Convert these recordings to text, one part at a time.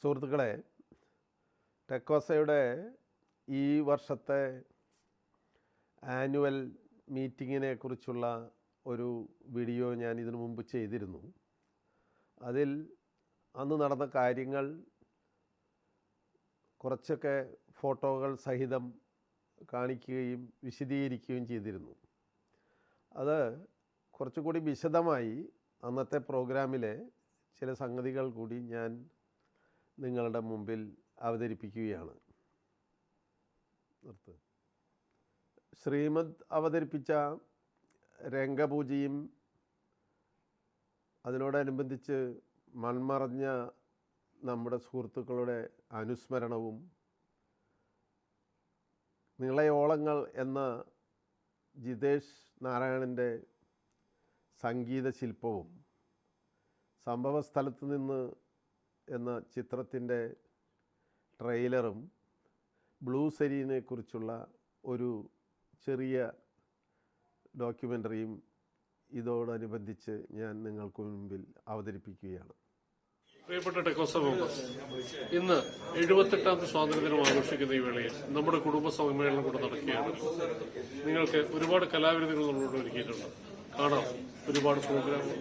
സുഹൃത്തുക്കളെ, ടെക്കോസയുടെ ഈ വർഷത്തെ ആനുവൽ മീറ്റിങ്ങിനെ കുറിച്ചുള്ള ഒരു വീഡിയോ ഞാൻ ഇതിനു മുമ്പ് ചെയ്തിരുന്നു. അതിൽ അന്ന് നടന്ന കാര്യങ്ങൾ കുറച്ചൊക്കെ ഫോട്ടോകൾ സഹിതം കാണിക്കുകയും വിശദീകരിക്കുകയും ചെയ്തിരുന്നു. അത് കുറച്ചുകൂടി വിശദമായി അന്നത്തെ പ്രോഗ്രാമിലെ ചില സംഗതികൾ കൂടി ഞാൻ നിങ്ങളുടെ മുമ്പിൽ അവതരിപ്പിക്കുകയാണ്. ശ്രീമദ് അവതരിപ്പിച്ച രംഗപൂജയും അതിനോടനുബന്ധിച്ച് മൺമറഞ്ഞ നമ്മുടെ സുഹൃത്തുക്കളുടെ അനുസ്മരണവും, നിളയോളങ്ങൾ എന്ന ജിതേഷ് നാരായണൻ്റെ സംഗീത ശില്പവും, സംഭവസ്ഥലത്ത് നിന്ന് എന്ന ചിത്രത്തിൻ്റെ ട്രെയിലറും, ബ്ലൂ സെരീനെ കുറിച്ചുള്ള ഒരു ചെറിയ ഡോക്യുമെൻ്ററിയും ഇതോടനുബന്ധിച്ച് ഞാൻ നിങ്ങൾക്ക് മുൻപിൽ അവതരിപ്പിക്കുകയാണ്. പ്രിയപ്പെട്ട ടെക്കോസ മെമ്പേഴ്സ്, ഇന്ന് 78ാമത്തെ സ്വാതന്ത്ര്യദിനം ആഘോഷിക്കുന്ന ഈ വേളയിൽ നമ്മുടെ കുടുംബ സമ്മേളനം കൂടെ നടക്കുകയാണ്. നിങ്ങൾക്ക് ഒരുപാട് കലാവിരുന്നുകൾ നമ്മളോട് ഒരുക്കിയിട്ടുണ്ട്. കാണാം ഒരുപാട് പ്രോഗ്രാമുകൾ.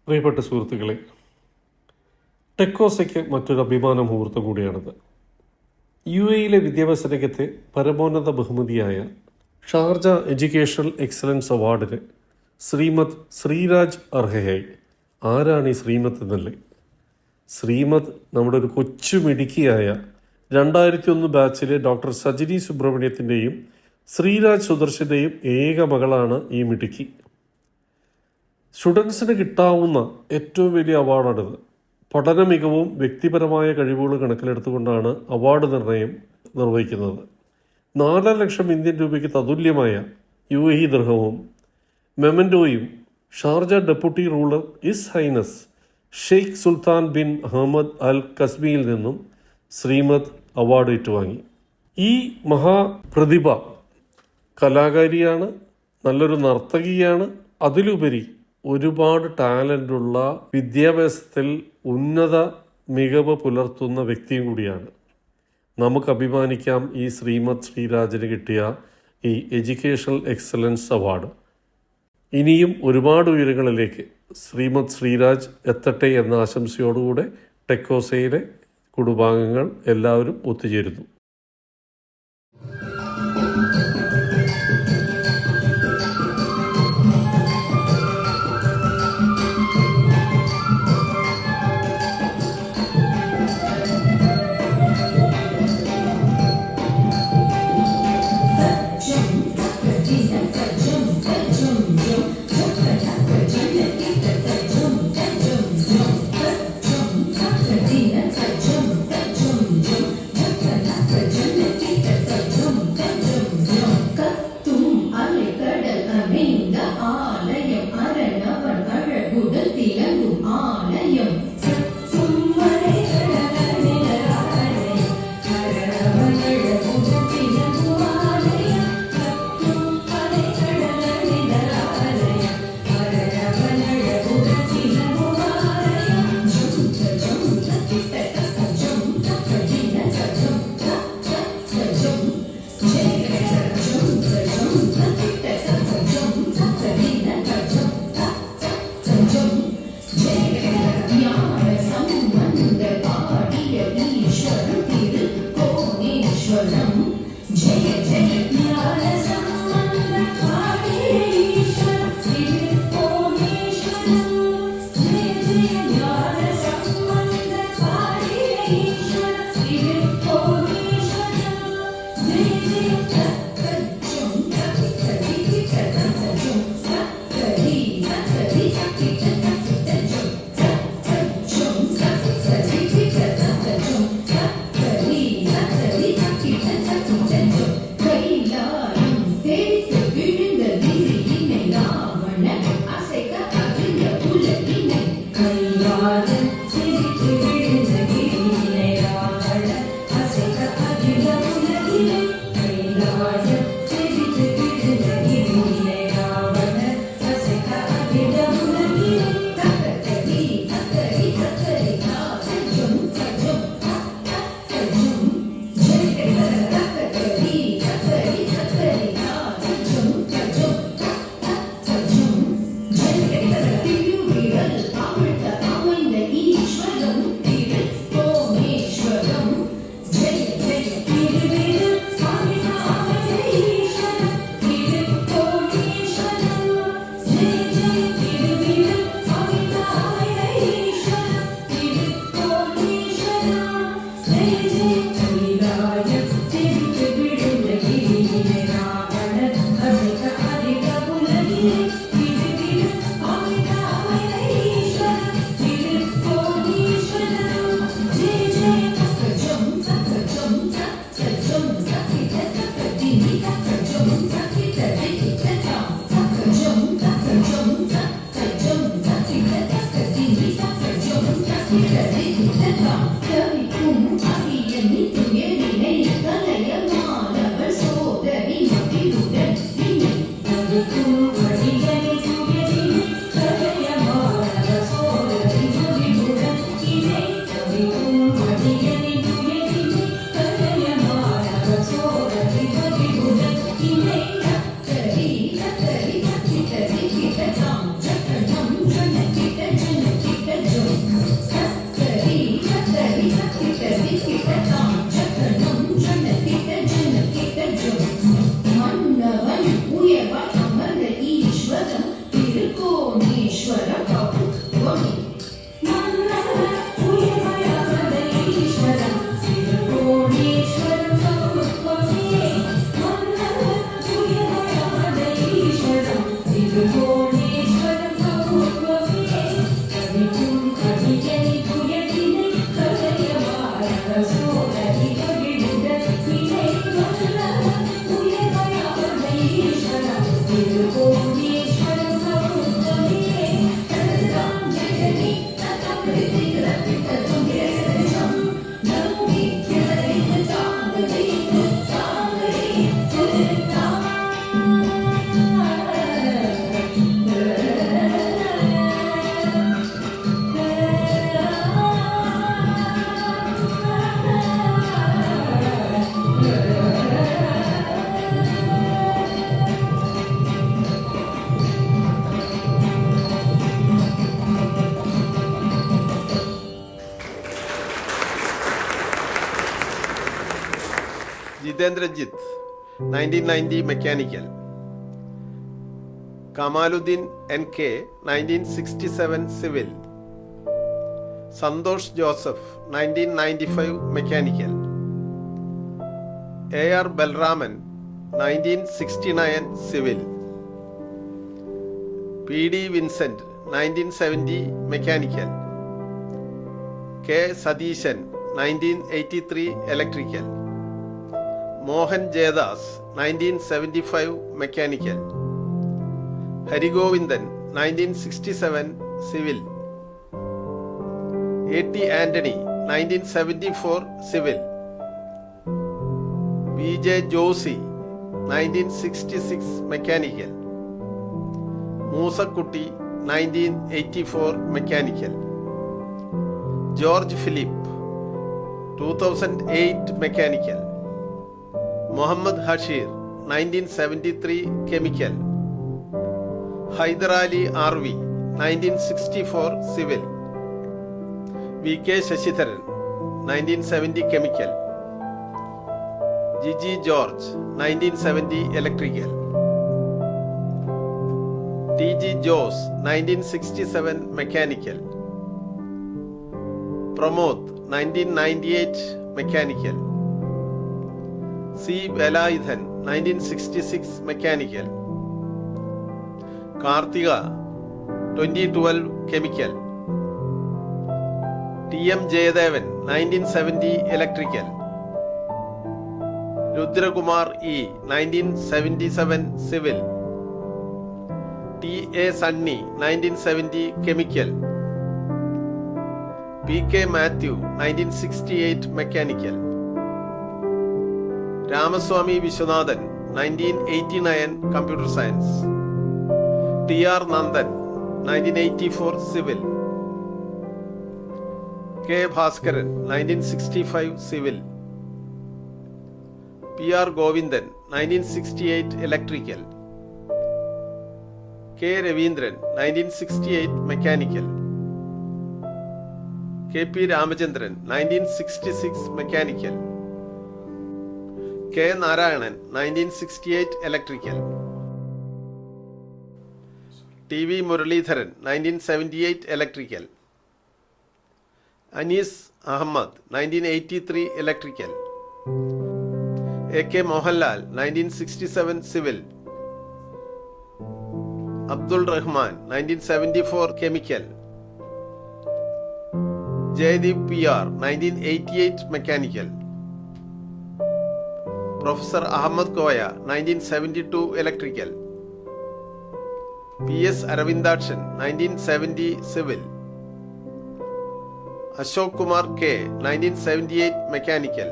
പ്രിയപ്പെട്ട സുഹൃത്തുക്കളെ, ടെക്കോസയ്ക്ക് മറ്റൊരു അഭിമാന മുഹൂർത്തം കൂടിയാണിത്. UAE വിദ്യാഭ്യാസ രംഗത്തെ പരമോന്നത ബഹുമതിയായ ഷാർജ എഡ്യൂക്കേഷണൽ എക്സലൻസ് അവാർഡിന് ശ്രീമദ് ശ്രീരാജ് അർഹയായി. ആരാണ് ഈ ശ്രീമദ് എന്നല്ലേ? ശ്രീമദ് നമ്മുടെ ഒരു കൊച്ചുമിടുക്കിയായ 2001 ബാച്ചിലെ ഡോക്ടർ സജിനി സുബ്രഹ്മണ്യത്തിൻ്റെയും ശ്രീരാജ് സുദർശൻ്റെയും ഏക മകളാണ് ഈ മിടുക്കി. സ്റ്റുഡൻസിന് കിട്ടാവുന്ന ഏറ്റവും വലിയ അവാർഡാണിത്. പഠന മികവും വ്യക്തിപരമായ കഴിവുകളും കണക്കിലെടുത്തുകൊണ്ടാണ് അവാർഡ് നിർണയം നിർവഹിക്കുന്നത്. 4 ലക്ഷം ഇന്ത്യൻ രൂപയ്ക്ക് തതുല്യമായ UAE ദിർഹവും മെമൻറ്റോയും Sharjah deputy ruler his highness Sheikh Sultan bin Ahmed Al കസ്ബിയിൽ നിന്നും ശ്രീമദ് അവാർഡ് ഏറ്റുവാങ്ങി. ഈ മഹാപ്രതിഭ കലാകാരിയാണ്, നല്ലൊരു നർത്തകിയാണ്, അതിലുപരി ഒരുപാട് ടാലൻ്റുള്ള, വിദ്യാഭ്യാസത്തിൽ ഉന്നത മികവ് പുലർത്തുന്ന വ്യക്തിയും കൂടിയാണ്. നമുക്ക് അഭിമാനിക്കാം ഈ ശ്രീമദ് ശ്രീരാജിന് കിട്ടിയ ഈ എഡ്യൂക്കേഷണൽ എക്സലൻസ് അവാർഡ്. ഇനിയും ഒരുപാട് ഉയരങ്ങളിലേക്ക് ശ്രീമദ് ശ്രീരാജ് എത്തട്ടെ എന്ന ആശംസയോടുകൂടെ ടെക്കോസയിലെ കുടുംബാംഗങ്ങൾ എല്ലാവരും ഒത്തുചേരുന്നു. Yeah. Jithendrajith 1990 mechanical, Kamaluddin NK 1967 civil, Santhosh Joseph 1995 mechanical, AR Balraman 1969 civil, PD Vincent 1970 mechanical, K Satheesan 1983 electrical, Mohan Jayadas 1975 mechanical, Harigovindan 1967 civil, AT Antony 1974 civil, BJ Josy 1966 mechanical, Moosakutty 1984 mechanical, George Philip 2008 mechanical, Muhammad Hasheer 1973 chemical, Hyderali RV 1964 civil, VK Sasidharan 1970 chemical, Jiji George 1970 electrical, TG Jose 1967 mechanical, Pramod 1998 mechanical, C Velayudhan 1966 mechanical, Karthika 2012 chemical, TM Jayadevan 1970 electrical, Rudrakumar E 1977 civil, TA Sunny 1970 chemical, PK Mathew 1968 mechanical, Ramaswamy Viswanathan 1989 computer science, TR Nandan 1984 civil, K Bhaskaran 1965 civil, PR Govindan 1968 electrical, K Raveendran 1968 mechanical, KP Ramachandran 1966 mechanical, K Narayanan 1968 electrical, TV Muraleedharan 1978 electrical, Anees Ahmed 1983 electrical, AK Mohanlal 1967 civil, Abdul Rahman 1974 chemical, Jayadeep PR 1988 mechanical, professor Ahammed Koya 1972 electrical, PS Aravindakshan 1970 civil, Ashok Kumar K 1978 mechanical,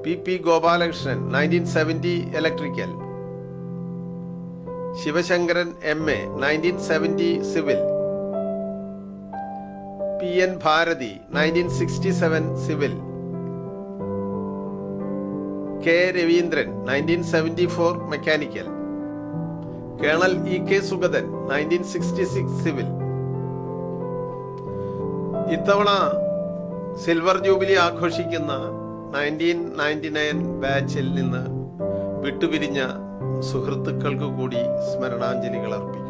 PP Gopalakrishnan 1970 electrical, Sivasankaran MA 1970 civil, PN Bharathi 1967 civil, K Raveendran 1974 mechanical, colonel EK Sugathan 1966 civil. ഇത്തവണ silver jubilee ആഘോഷിക്കുന്ന 1999 ബാച്ചിൽ നിന്ന് വിട്ടുപിരിഞ്ഞ സുഹൃത്തുക്കൾക്ക് കൂടി സ്മരണാഞ്ജലികൾ അർപ്പിക്കുന്നു.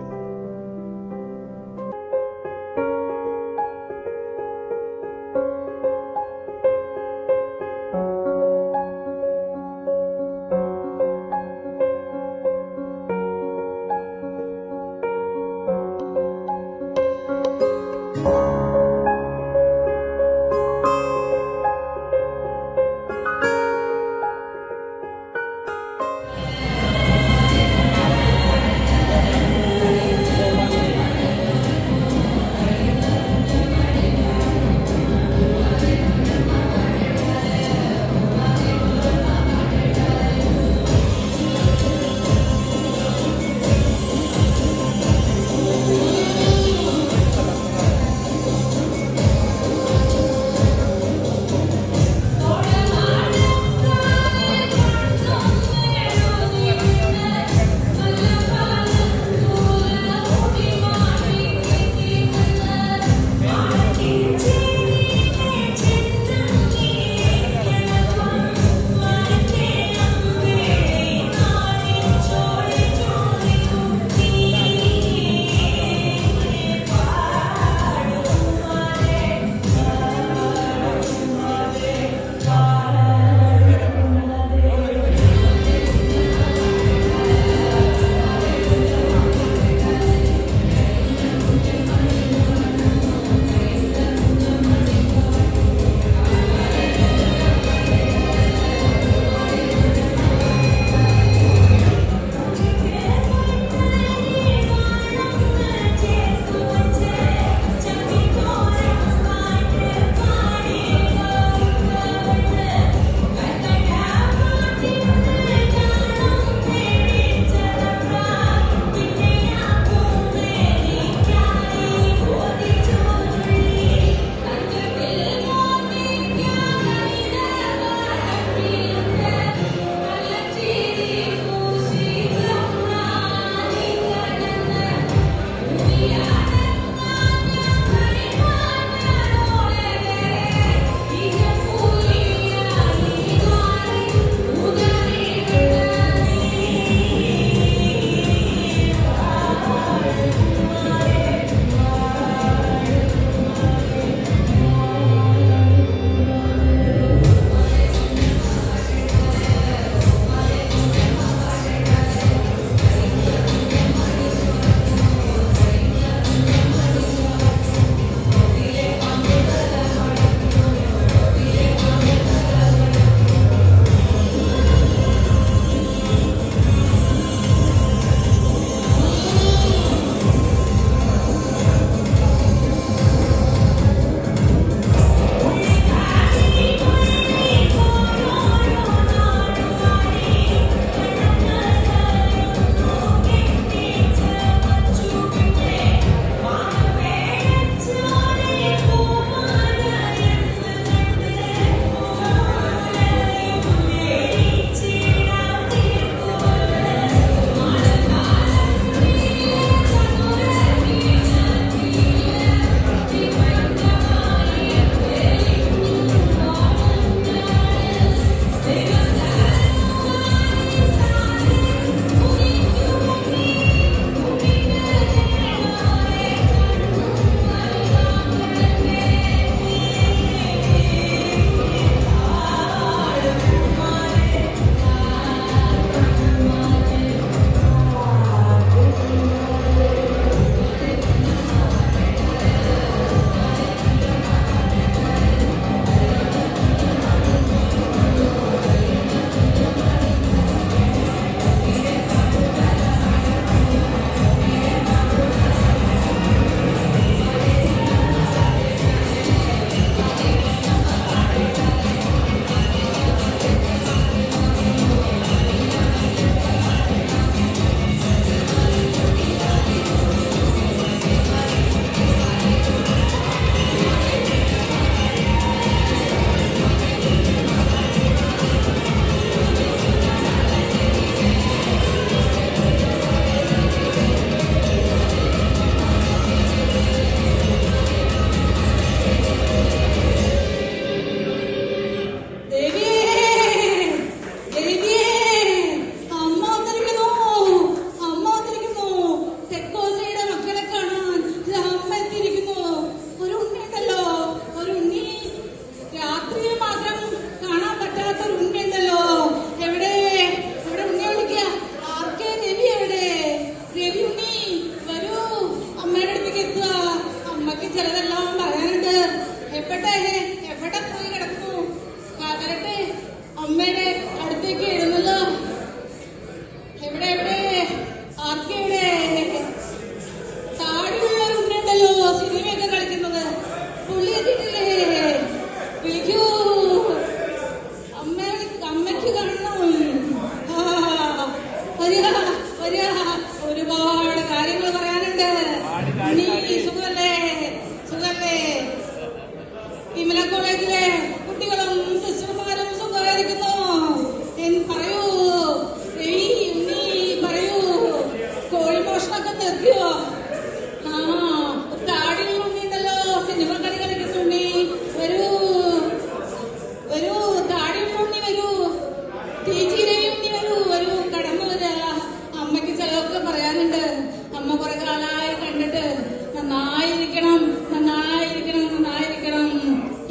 നന്നായിരിക്കണം, നന്നായിരിക്കണം, നന്നായിരിക്കണം.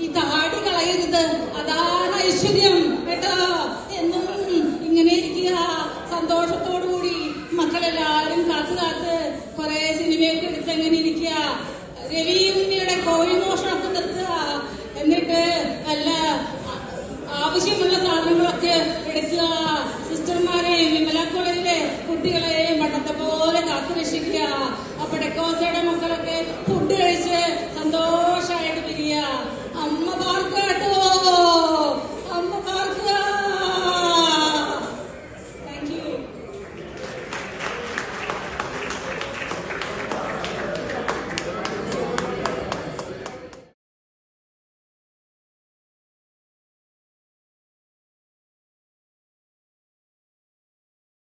ഈ താടി കളയരുത്, അതാണ് ഐശ്വര്യം കേട്ടോ. എന്നും ഇങ്ങനെ ഇരിക്കുക, സന്തോഷത്തോടുകൂടി മക്കളെല്ലാവരും കാത്ത് കുറെ സിനിമയൊക്കെ എടുത്ത് എങ്ങനെ ഇരിക്കുക. രവി ഉണ്ണിയുടെ കോഴിമോഷണമൊക്കെ നിർത്തുക. എന്നിട്ട് നല്ല ആവശ്യമുള്ള സാധനങ്ങളൊക്കെ എടുക്കുക. സിസ്റ്റർമാരെയും വിമല കോളേജിലെ കുട്ടികളെയും പണ്ടത്തെ